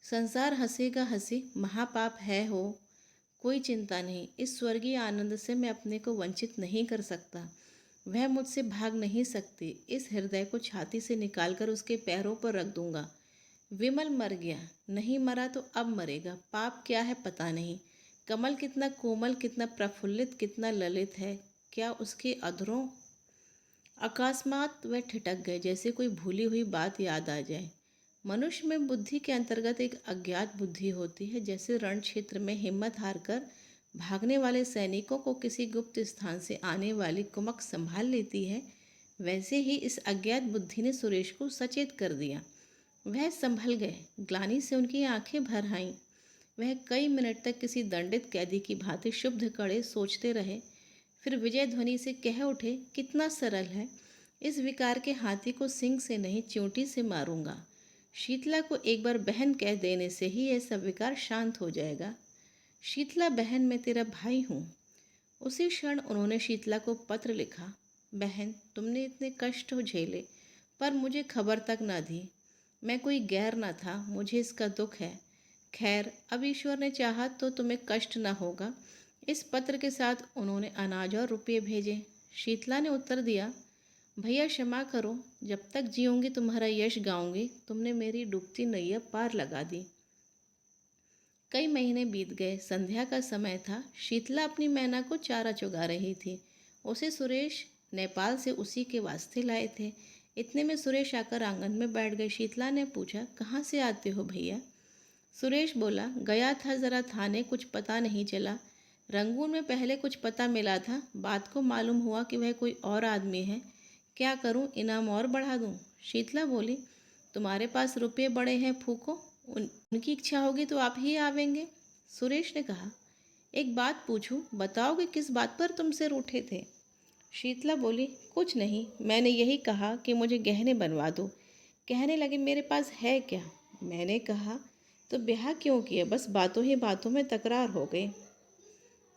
[SPEAKER 1] संसार हंसेगा हंसे, महापाप है हो, कोई चिंता नहीं। इस स्वर्गीय आनंद से मैं अपने को वंचित नहीं कर सकता। वह मुझसे भाग नहीं सकती। इस हृदय को छाती से निकालकर उसके पैरों पर रख दूंगा। विमल मर गया, नहीं मरा तो अब मरेगा। पाप क्या है पता नहीं। कमल कितना कोमल, कितना प्रफुल्लित, कितना ललित है। क्या उसके अधरों? अकस्मात वह ठिठक गए, जैसे कोई भूली हुई बात याद आ जाए। मनुष्य में बुद्धि के अंतर्गत एक अज्ञात बुद्धि होती है। जैसे रण क्षेत्र में हिम्मत हारकर भागने वाले सैनिकों को किसी गुप्त स्थान से आने वाली कुमक संभाल लेती है, वैसे ही इस अज्ञात बुद्धि ने सुरेश को सचेत कर दिया। वह संभल गए। ग्लानि से उनकी आंखें भर आईं। वह कई मिनट तक किसी दंडित कैदी की भांति शुद्ध कड़े सोचते रहे। फिर विजय ध्वनि से कह उठे, कितना सरल है। इस विकार के हाथी को सिंग से नहीं, च्यूंटी से मारूंगा। शीतला को एक बार बहन कह देने से ही यह सब विकार शांत हो जाएगा। शीतला बहन, मैं तेरा भाई हूँ। उसी क्षण उन्होंने शीतला को पत्र लिखा। बहन, तुमने इतने कष्ट झेले पर मुझे खबर तक न दी। मैं कोई गैर न था, मुझे इसका दुख है। खैर, अब ईश्वर ने चाहा तो तुम्हें कष्ट न होगा। इस पत्र के साथ उन्होंने अनाज और रुपये भेजे। शीतला ने उत्तर दिया, भैया क्षमा करो, जब तक जीऊँगी तुम्हारा यश गाऊंगी। तुमने मेरी डूबती नैया पार लगा दी। कई महीने बीत गए। संध्या का समय था। शीतला अपनी मैना को चारा चुगा रही थी। उसे सुरेश नेपाल से उसी के वास्ते लाए थे। इतने में सुरेश आकर आंगन में बैठ गए। शीतला ने पूछा, कहाँ से आते हो भैया? सुरेश बोला, गया था ज़रा थाने, कुछ पता नहीं चला। रंगून में पहले कुछ पता मिला था, बात को मालूम हुआ कि वह कोई और आदमी है। क्या करूं, इनाम और बढ़ा दूं? शीतला बोली, तुम्हारे पास रुपये बड़े हैं, फूको। उनकी इच्छा होगी तो आप ही आवेंगे। सुरेश ने कहा, एक बात पूछूं, बताओगे किस बात पर तुमसे रूठे थे? शीतला बोली, कुछ नहीं, मैंने यही कहा कि मुझे गहने बनवा दो। कहने लगे, मेरे पास है क्या? मैंने कहा, तो ब्याह क्यों किया? बस बातों ही बातों में तकरार हो गई।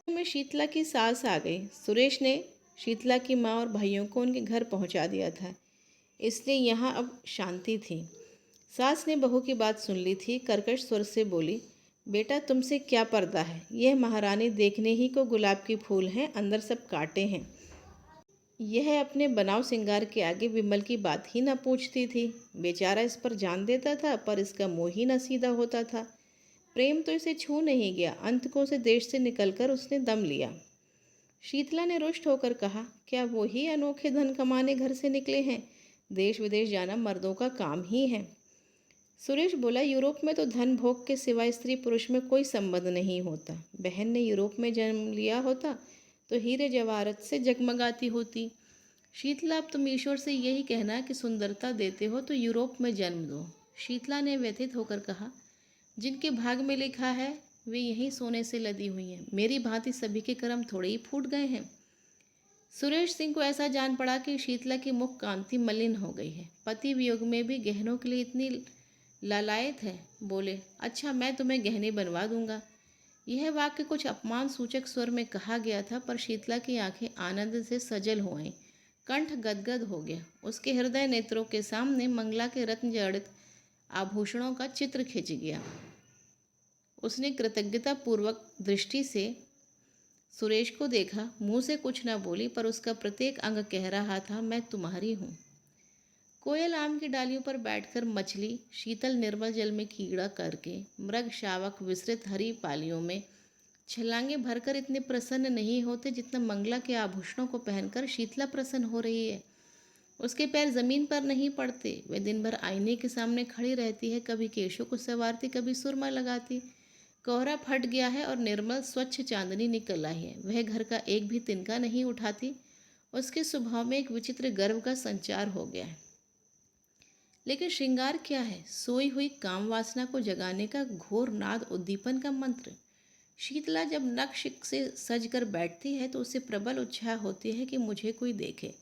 [SPEAKER 1] में शीतला की सास आ गई। सुरेश ने शीतला की माँ और भाइयों को उनके घर पहुंचा दिया था, इसलिए यहाँ अब शांति थी। सास ने बहू की बात सुन ली थी। कर्कश स्वर से बोली, बेटा तुमसे क्या पर्दा है, यह महारानी देखने ही को गुलाब के फूल हैं, अंदर सब कांटे हैं। यह अपने बनाव सिंगार के आगे विमल की बात ही न पूछती थी। बेचारा इस पर जान देता था, पर इसका मुंह ही न सीधा होता था। प्रेम तो इसे छू नहीं गया। अंत को उसे देश से निकलकर उसने दम लिया। शीतला ने रुष्ट होकर कहा, क्या वो ही अनोखे धन कमाने घर से निकले हैं? देश विदेश जाना मर्दों का काम ही है। सुरेश बोला, यूरोप में तो धन भोग के सिवाय स्त्री पुरुष में कोई संबंध नहीं होता। बहन ने यूरोप में जन्म लिया होता तो हीरे जवाहरत से जगमगाती होती। शीतला, अब तुम ईश्वर से यही कहना कि सुंदरता देते हो तो यूरोप में जन्म दो। शीतला ने व्यथित होकर कहा, जिनके भाग में लिखा है वे यहीं सोने से लदी हुई हैं। मेरी भांति सभी के कर्म थोड़े ही फूट गए हैं। सुरेश सिंह को ऐसा जान पड़ा कि शीतला की मुख कांति मलिन हो गई है। पति वियोग में भी गहनों के लिए इतनी लालायत है। बोले, अच्छा मैं तुम्हें गहने बनवा दूंगा। यह वाक्य कुछ अपमान सूचक स्वर में कहा गया था, पर शीतला की आंखें आनंद से सजल हो आईं। कंठ गदगद हो गया। उसके हृदय नेत्रों के सामने मंगला के रत्न जड़ित आभूषणों का चित्र खिंच गया। उसने कृतज्ञता पूर्वक दृष्टि से सुरेश को देखा। मुंह से कुछ न बोली, पर उसका प्रत्येक अंग कह रहा था, मैं तुम्हारी हूँ। कोयल आम की डालियों पर बैठकर मछली शीतल निर्मल जल में कीड़ा करके, मृग शावक विस्तृत हरी पालियों में छलांगे भरकर इतने प्रसन्न नहीं होते जितना मंगला के आभूषणों को पहनकर शीतला प्रसन्न हो रही है। उसके पैर जमीन पर नहीं पड़ते। वह दिन भर आईने के सामने खड़ी रहती है, कभी केशों को संवारती, कभी सुरमा लगाती। कोहरा फट गया है और निर्मल स्वच्छ चांदनी निकल आई है। वह घर का एक भी तिनका नहीं उठाती। उसके स्वभाव में एक विचित्र गर्व का संचार हो गया है। लेकिन श्रृंगार क्या है? सोई हुई काम वासना को जगाने का घोर नाद, उद्दीपन का मंत्र। शीतला जब नक्श से सज कर बैठती है तो उसे प्रबल उत्साह होती है कि मुझे कोई देखे।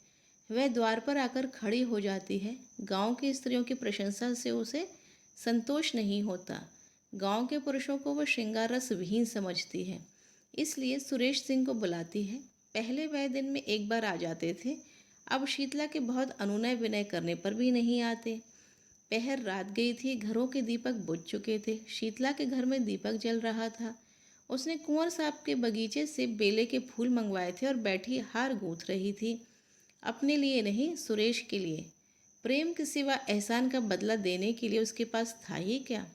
[SPEAKER 1] वह द्वार पर आकर खड़ी हो जाती है। गांव की स्त्रियों की प्रशंसा से उसे संतोष नहीं होता। गांव के पुरुषों को वह श्रृंगार रस विहीन समझती है, इसलिए सुरेश सिंह को बुलाती है। पहले वह दिन में एक बार आ जाते थे, अब शीतला के बहुत अनुनय विनय करने पर भी नहीं आते। पहर रात गई थी, घरों के दीपक बुझ चुके थे। शीतला के घर में दीपक जल रहा था। उसने कुंवर साहब के बगीचे से बेले के फूल मंगवाए थे और बैठी हार गूंथ रही थी। अपने लिए नहीं, सुरेश के लिए। प्रेम के सिवा एहसान का बदला देने के लिए उसके पास था ही क्या?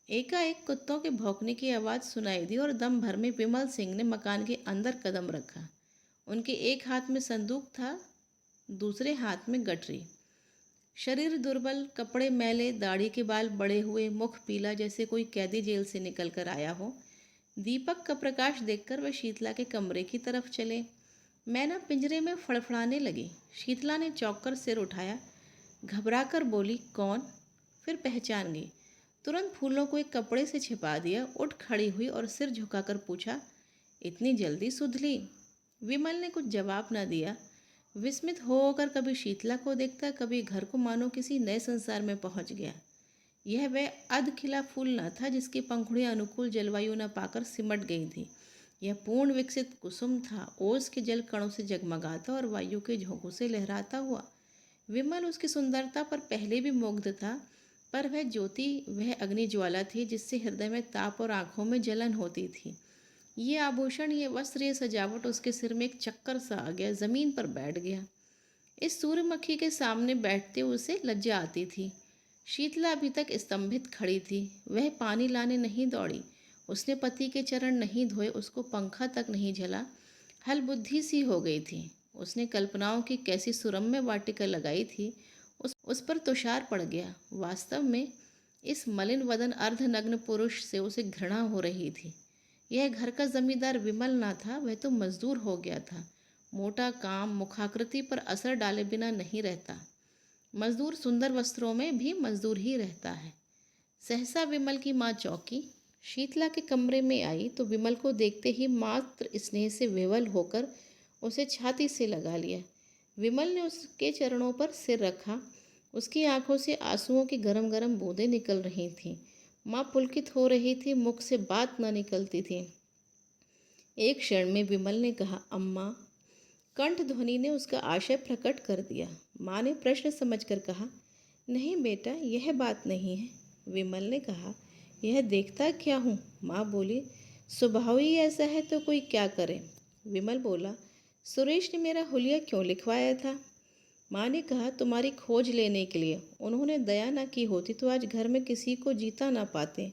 [SPEAKER 1] एकाएक कुत्तों के भौंकने की आवाज़ सुनाई दी और दम भर में विमल सिंह ने मकान के अंदर कदम रखा। उनके एक हाथ में संदूक था, दूसरे हाथ में गठरी। शरीर दुर्बल, कपड़े मैले, दाढ़ी के बाल बड़े हुए, मुख पीला जैसे कोई कैदी जेल से निकल कर आया हो। दीपक का प्रकाश देखकर वह शीतला के कमरे की तरफ चले। मैना पिंजरे में फड़फड़ाने लगी। शीतला ने चौंक कर सिर उठाया, घबरा कर बोली, कौन? फिर पहचान गई। तुरंत फूलों को एक कपड़े से छिपा दिया, उठ खड़ी हुई और सिर झुकाकर पूछा, इतनी जल्दी सुध ली? विमल ने कुछ जवाब न दिया। विस्मित होकर कभी शीतला को देखता, कभी घर को, मानो किसी नए संसार में पहुंच गया। यह वह अध खिला फूल न था जिसकी पंखुड़ियां अनुकूल जलवायु न पाकर सिमट गई थी। यह पूर्ण विकसित कुसुम था, ओस के जल कणों से जगमगाता और वायु के झोंकों से लहराता हुआ। विमल उसकी सुंदरता पर पहले भी मुग्ध था, पर वह ज्योति, वह अग्नि ज्वाला थी जिससे हृदय में ताप और आंखों में जलन होती थी। ये आभूषण, ये वस्त्र, ये सजावट उसके सिर में एक चक्कर सा आ गया, जमीन पर बैठ गया। इस सूर्यमुखी के सामने बैठते उसे लज्जा आती थी। शीतला अभी तक स्तंभित खड़ी थी। वह पानी लाने नहीं दौड़ी, उसने पति के चरण नहीं धोए, उसको पंखा तक नहीं झला। हल बुद्धि सी हो गई थी। उसने कल्पनाओं की कैसी सुरम्य वाटिका लगाई थी, उस पर तुषार पड़ गया। वास्तव में इस मलिन वदन अर्धनग्न पुरुष से उसे घृणा हो रही थी। यह घर का जमींदार विमल ना था, वह तो मजदूर हो गया था। मोटा काम मुखाकृति पर असर डाले बिना नहीं रहता। मजदूर सुंदर वस्त्रों में भी मजदूर ही रहता है। सहसा विमल की माँ चौंकी। शीतला के कमरे में आई तो विमल को देखते ही मात्र स्नेह से विवल होकर उसे छाती से लगा लिया। विमल ने उसके चरणों पर सिर रखा। उसकी आंखों से आंसुओं की गरम गरम बूंदें निकल रही थीं। माँ पुलकित हो रही थी, मुख से बात न निकलती थी। एक क्षण में विमल ने कहा, अम्मा। कंठ ध्वनि ने उसका आशय प्रकट कर दिया। माँ ने प्रश्न समझकर कहा, नहीं बेटा, यह बात नहीं है। विमल ने कहा, यह देखता क्या हूँ, माँ बोली। स्वभाव ही ऐसा है तो कोई क्या करे। विमल बोला, सुरेश ने मेरा हुलिया क्यों लिखवाया था? माँ ने कहा, तुम्हारी खोज लेने के लिए। उन्होंने दया न की होती तो आज घर में किसी को जीता ना पाते।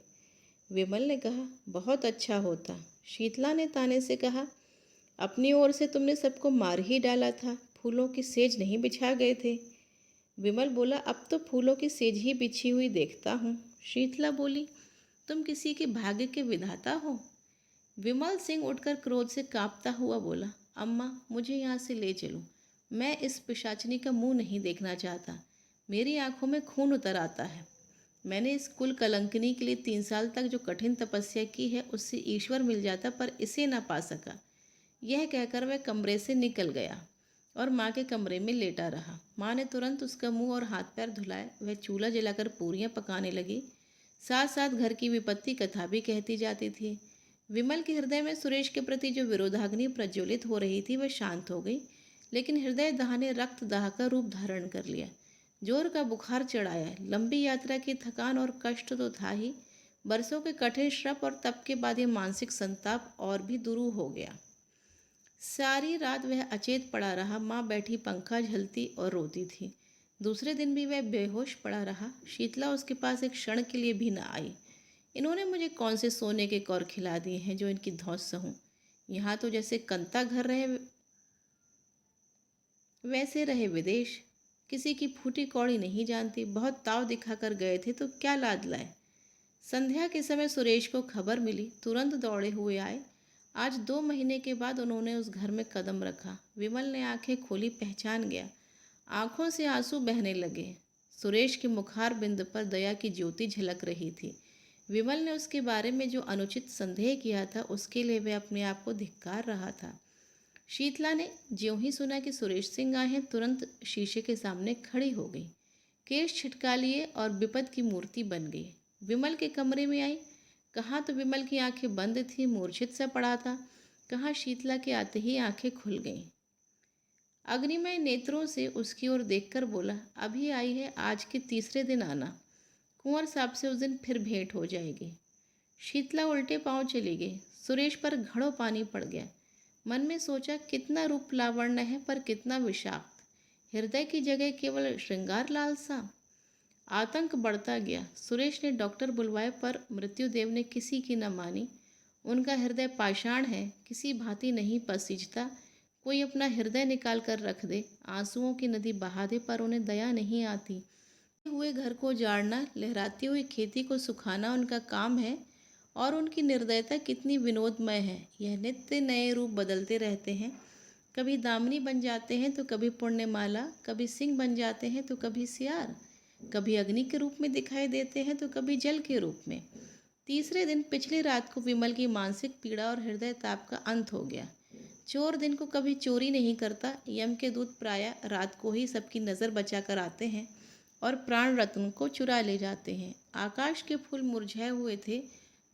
[SPEAKER 1] विमल ने कहा, बहुत अच्छा होता। शीतला ने ताने से कहा, अपनी ओर से तुमने सबको मार ही डाला था, फूलों की सेज नहीं बिछा गए थे। विमल बोला, अब तो फूलों की सेज ही बिछी हुई देखता हूँ। शीतला बोली, तुम किसी के भाग्य के विधाता हो। विमल सिंह उठकर क्रोध से कांपता हुआ बोला, अम्मा मुझे यहाँ से ले चलो। मैं इस पिशाचनी का मुंह नहीं देखना चाहता। मेरी आंखों में खून उतर आता है। मैंने इस कुल कलंकनी के लिए 3 साल तक जो कठिन तपस्या की है उससे ईश्वर मिल जाता, पर इसे ना पा सका। यह कहकर वह कमरे से निकल गया और माँ के कमरे में लेटा रहा। माँ ने तुरंत उसका मुंह और हाथ पैर धुलाए। वह चूल्हा जलाकर पूरियाँ पकाने लगी। साथ साथ घर की विपत्ति कथा भी कहती जाती थी। विमल के हृदय में सुरेश के प्रति जो विरोधाग्नि प्रज्वलित हो रही थी वह शांत हो गई, लेकिन हृदय दाह ने रक्त दाह का रूप धारण कर लिया। जोर का बुखार चढ़ाया। लंबी यात्रा की थकान और कष्ट तो था ही, बरसों के कठिन श्रम और तप के बाद ये मानसिक संताप और भी दुरूह हो गया। सारी रात वह अचेत पड़ा रहा। माँ बैठी पंखा झलती और रोती थी। दूसरे दिन भी वह बेहोश पड़ा रहा। शीतला उसके पास एक क्षण के लिए भी न आई। इन्होंने मुझे कौन से सोने के कौर खिला दिए हैं जो इनकी धौंस सहूं। यहाँ तो जैसे कंता घर रहे वैसे रहे विदेश। किसी की फूटी कौड़ी नहीं जानती। बहुत ताव दिखाकर गए थे तो क्या लाद लाए। संध्या के समय सुरेश को खबर मिली, तुरंत दौड़े हुए आए। आज 2 महीने के बाद उन्होंने उस घर में कदम रखा। विमल ने आंखें खोली, पहचान गया। आंखों से आंसू बहने लगे। सुरेश के मुखार बिंद पर दया की ज्योति झलक रही थी। विमल ने उसके बारे में जो अनुचित संदेह किया था उसके लिए वह अपने आप को धिक्कार रहा था। शीतला ने ज्यों ही सुना कि सुरेश सिंह आए हैं, तुरंत शीशे के सामने खड़ी हो गई। केश छिटका लिए और विपद की मूर्ति बन गई। विमल के कमरे में आई। कहाँ तो विमल की आंखें बंद थी, मूर्छित सा पड़ा था। कहाँ शीतला के आते ही आंखें खुल गईं। अग्निमय नेत्रों से उसकी ओर देखकर बोला, अभी आई है, आज के तीसरे दिन आना। कुंवर साहब से उस दिन फिर भेंट हो जाएगी। शीतला उल्टे पांव चली गई। सुरेश पर घड़ों पानी पड़ गया। मन में सोचा, कितना रूप लावण्य है पर कितना विषाक्त। हृदय की जगह केवल श्रृंगार लालसा। आतंक बढ़ता गया। सुरेश ने डॉक्टर बुलवाए पर मृत्युदेव ने किसी की न मानी। उनका हृदय पाषाण है, किसी भांति नहीं पसीजता। कोई अपना हृदय निकाल कर रख दे, आंसुओं की नदी बहा दे, पर उन्हें दया नहीं आती। हुए घर को उजाड़ना, लहराती हुई खेती को सुखाना उनका काम है। और उनकी निर्दयता कितनी विनोदमय है। यह नित्य नए रूप बदलते रहते हैं। कभी दामिनी बन जाते हैं तो कभी पुण्यमाला, कभी सिंह बन जाते हैं तो कभी सियार, कभी अग्नि के रूप में दिखाई देते हैं तो कभी जल के रूप में। तीसरे दिन पिछली रात को विमल की मानसिक पीड़ा और हृदय ताप का अंत हो गया। चोर दिन को कभी चोरी नहीं करता। यम के दूत प्रायः रात को ही सबकी नज़र बचाकर आते हैं और प्राण रत्न को चुरा ले जाते हैं। आकाश के फूल मुरझाए हुए थे,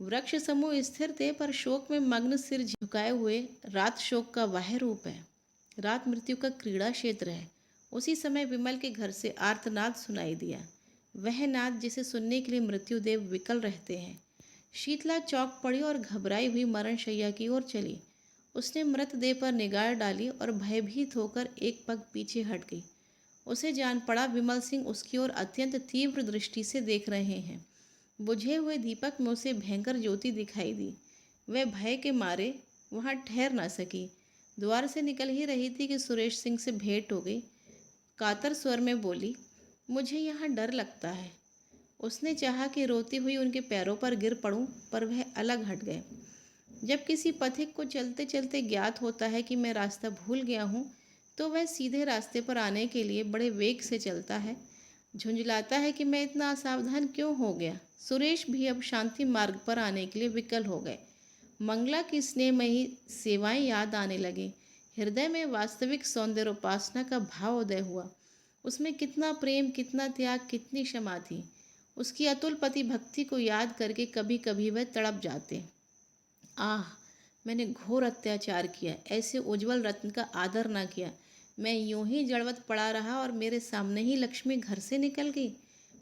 [SPEAKER 1] वृक्ष समूह स्थिर थे, पर शोक में मग्न सिर झुकाए हुए। रात शोक का वह रूप है, रात मृत्यु का क्रीड़ा क्षेत्र है। उसी समय विमल के घर से आर्तनाद सुनाई दिया, वह नाद जिसे सुनने के लिए मृत्युदेव विकल रहते हैं। शीतला चौंक पड़ी और घबराई हुई मरणशैया की ओर चली। उसने मृतदेह पर निगाह डाली और भयभीत होकर एक पग पीछे हट गई। उसे जान पड़ा विमल सिंह उसकी ओर अत्यंत तीव्र दृष्टि से देख रहे हैं। बुझे हुए दीपक में उसे भयंकर ज्योति दिखाई दी। वह भय के मारे वहां ठहर न सकी। द्वार से निकल ही रही थी कि सुरेश सिंह से भेंट हो गई। कातर स्वर में बोली, मुझे यहाँ डर लगता है। उसने चाहा कि रोती हुई उनके पैरों पर गिर पड़ूं, पर वह अलग हट गए। जब किसी पथिक को चलते चलते ज्ञात होता है कि मैं रास्ता भूल गया हूँ, तो वह सीधे रास्ते पर आने के लिए बड़े वेग से चलता है। झुंझलाता है कि मैं इतना असावधान क्यों हो गया। सुरेश भी अब शांति मार्ग पर आने के लिए विकल हो गए। मंगला की स्नेहमयी सेवाएं याद आने लगी। हृदय में वास्तविक सौंदर्योपासना का भाव उदय हुआ। उसमें कितना प्रेम, कितना त्याग, कितनी क्षमा थी। उसकी अतुल पति भक्ति को याद करके कभी कभी वह तड़प जाते। आह, मैंने घोर अत्याचार किया, ऐसे उज्जवल रत्न का आदर ना किया। मैं यूं ही जड़वत पड़ा रहा और मेरे सामने ही लक्ष्मी घर से निकल गई।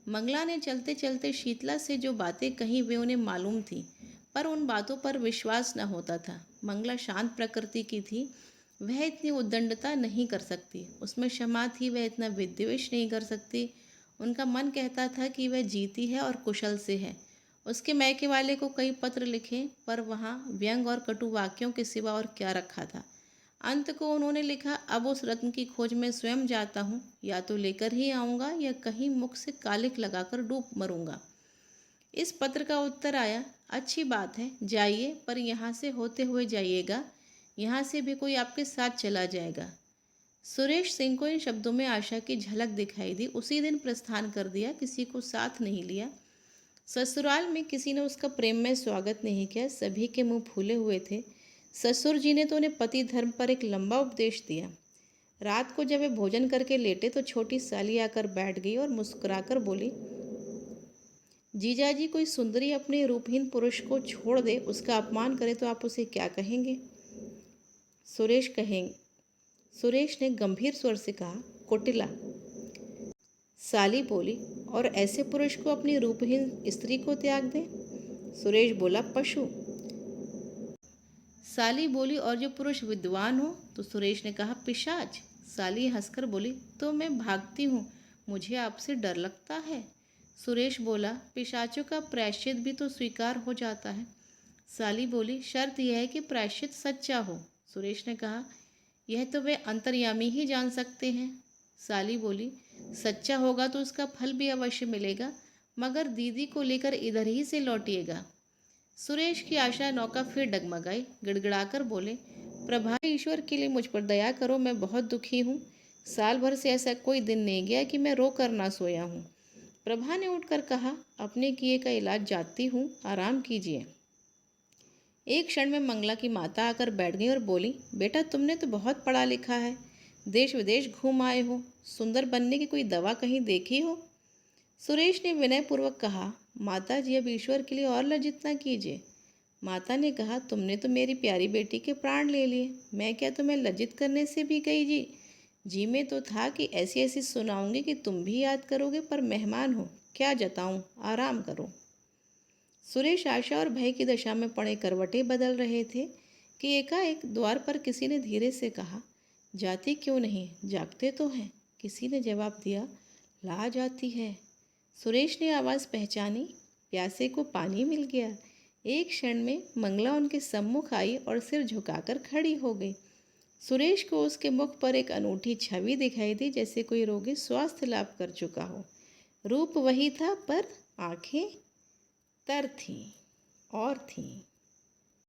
[SPEAKER 1] मंगला ने चलते चलते शीतला से जो बातें कही वे उन्हें मालूम थी, पर उन बातों पर विश्वास न होता था। मंगला शांत प्रकृति की थी, वह इतनी उद्दंडता नहीं कर सकती। उसमें क्षमा थी, वह इतना विद्वेष नहीं कर सकती। उनका मन कहता था कि वह जीती है और कुशल से है। उसके मैके वाले को कई पत्र लिखे, पर वहाँ व्यंग और कटु वाक्यों के सिवा और क्या रखा था। अंत को उन्होंने लिखा, अब उस रत्न की खोज में स्वयं जाता हूँ, या तो लेकर ही आऊँगा या कहीं मुख से कालिख लगाकर डूब मरूंगा। इस पत्र का उत्तर आया, अच्छी बात है, जाइए, पर यहाँ से होते हुए जाइएगा, यहाँ से भी कोई आपके साथ चला जाएगा। सुरेश सिंह को इन शब्दों में आशा की झलक दिखाई दी। उसी दिन प्रस्थान कर दिया, किसी को साथ नहीं लिया। ससुराल में किसी ने उसका प्रेम में स्वागत नहीं किया, सभी के मुंह फूले हुए थे। ससुर जी ने तो उन्हें पति धर्म पर एक लंबा उपदेश दिया। रात को जब वे भोजन करके लेटे तो छोटी साली आकर बैठ गई और मुस्कुराकर बोली, जीजाजी, कोई सुंदरी अपने रूपहीन पुरुष को छोड़ दे, उसका अपमान करे तो आप उसे क्या कहेंगे? सुरेश ने गंभीर स्वर से कहा, कुटिला। साली बोली, और ऐसे पुरुष को अपनी रूपहीन स्त्री को त्याग दें? सुरेश बोला, पशु। साली बोली, और जो पुरुष विद्वान हो? तो सुरेश ने कहा, पिशाच। साली हंसकर बोली, तो मैं भागती हूँ, मुझे आपसे डर लगता है। सुरेश बोला, पिशाचों का प्रायश्चित भी तो स्वीकार हो जाता है। साली बोली, शर्त यह है कि प्रायश्चित सच्चा हो। सुरेश ने कहा, यह तो वे अंतर्यामी ही जान सकते हैं। साली बोली, सच्चा होगा तो उसका फल भी अवश्य मिलेगा, मगर दीदी को लेकर इधर ही से लौटिएगा। सुरेश की आशा नौका फिर डगमगाई, गिड़गिड़ाकर बोले, प्रभा, ईश्वर के लिए मुझ पर दया करो, मैं बहुत दुखी हूँ। साल भर से ऐसा कोई दिन नहीं गया कि मैं रो कर ना सोया हूँ। प्रभा ने उठकर कहा, अपने किए का इलाज जाती हूँ, आराम कीजिए। एक क्षण में मंगला की माता आकर बैठ गई और बोली, बेटा, तुमने तो बहुत पढ़ा लिखा है, देश विदेश घूम आए हो, सुंदर बनने की कोई दवा कहीं देखी हो? सुरेश ने विनयपूर्वक कहा, माता जी, अब ईश्वर के लिए और लज्जित न कीजिए। माता ने कहा, तुमने तो मेरी प्यारी बेटी के प्राण ले लिए, मैं क्या तुम्हें लज्जित करने से भी गई? जी में तो था कि ऐसी ऐसी सुनाऊंगी कि तुम भी याद करोगे, पर मेहमान हो, क्या जताऊं, आराम करो। सुरेश आशा और भय की दशा में पड़े करवटें बदल रहे थे कि एकाएक द्वार पर किसी ने धीरे से कहा, जाती क्यों नहीं, जागते तो हैं? किसी ने जवाब दिया, ला जाती है। सुरेश ने आवाज़ पहचानी, प्यासे को पानी मिल गया। एक क्षण में मंगला उनके सम्मुख आई और सिर झुकाकर खड़ी हो गई। सुरेश को उसके मुख पर एक अनूठी छवि दिखाई दी, जैसे कोई रोगी स्वास्थ्य लाभ कर चुका हो। रूप वही था, पर आंखें तर थीं और थीं।